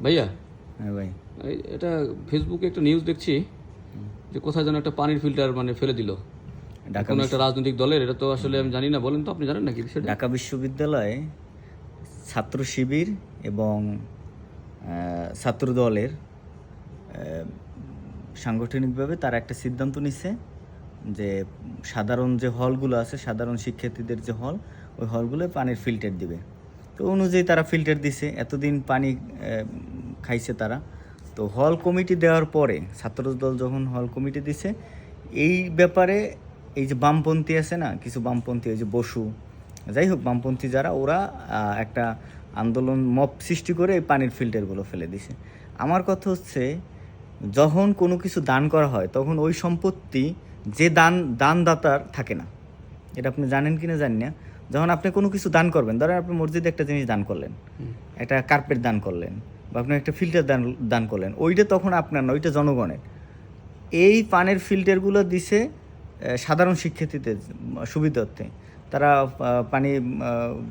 ভাইয়া, হ্যাঁ ভাই। এটা ফেসবুকে একটা নিউজ দেখছি যে কোথায় যেন একটা পানির ফিল্টার মানে ফেলে দিল ঢাকা কোনো একটা রাজনৈতিক দলের। এটা তো আসলে আমি জানি না, বলেন তো, আপনি জানেন নাকি বিষয়টা? ঢাকা বিশ্ববিদ্যালয়ে ছাত্র শিবির এবং ছাত্র দলের সাংগঠনিকভাবে তারা একটা সিদ্ধান্ত নিচ্ছে যে সাধারণ যে হলগুলো আছে, সাধারণ শিক্ষার্থীদের যে হল, ওই হলগুলোয় পানির ফিল্টার দিবে। তো অনুযায়ী তারা ফিল্টার দিছে, এতদিন পানি খাইছে তারা। তো হল কমিটি দেওয়ার পরে ছাত্রদল যখন হল কমিটি দিছে, এই ব্যাপারে এই যে বামপন্থী আছে না, কিছু বামপন্থী, ওই যে বসু, যাই হোক বামপন্থী যারা, ওরা একটা আন্দোলন মব সৃষ্টি করে এই পানির ফিল্টারগুলো ফেলে দিছে। আমার কথা হচ্ছে, যখন কোনো কিছু দান করা হয় তখন ওই সম্পত্তি যে দানদাতার থাকে না। এটা আপনি জানেন কি না জানি না। যখন আপনি কোনো কিছু দান করবেন, ধরেন আপনি মসজিদে একটা জিনিস দান করলেন, একটা কার্পেট দান করলেন, বা আপনি একটা ফিল্টার দান করলেন, ওইটা তখন আপনার না, ওইটা জনগণের। এই পানির ফিল্টারগুলো দিছে সাধারণ শিক্ষার্থীদের সুবিধার্থে। তারা পানি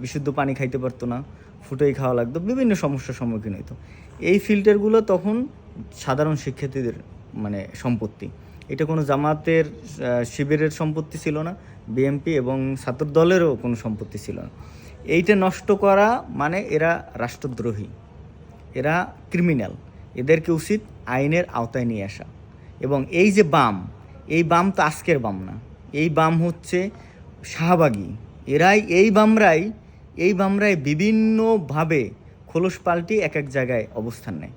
বিশুদ্ধ পানি খাইতে পারতো না, ফুটেই খাওয়া লাগতো, বিভিন্ন সমস্যার সম্মুখীন হইতো। এই ফিল্টারগুলো তখন সাধারণ শিক্ষার্থীদের মানে সম্পত্তি। এটা কোনো জামাতের শিবিরের সম্পত্তি ছিল না, বিএমপি এবং ছাত্র দলেরও কোনো সম্পত্তি ছিল না। এইটা নষ্ট করা মানে এরা রাষ্ট্রদ্রোহী, এরা ক্রিমিনাল। এদেরকে উচিত আইনের আওতায় নিয়ে আসা। এবং এই যে বাম, এই বাম তো আজকের বাম না, এই বাম হচ্ছে শাহবাগী। এই বামরাই বিভিন্নভাবে খোলস পাল্টি এক এক জায়গায় অবস্থান নেয়।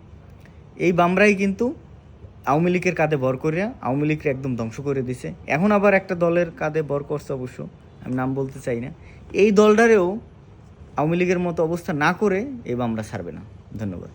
এই বামরাই কিন্তু আওয়ামী লীগের কাঁধে ভর করে আওয়ামী লীগকে একদম ধ্বংস করে দিছে। এখন আবার একটা দলের কাঁধে ভর করছে, অবশ্য আমি নাম বলতে চাই না। এই দলটারেও আওয়ামী লীগের মতো অবস্থা না করে এই বামরা ছাড়বে না। ধন্যবাদ।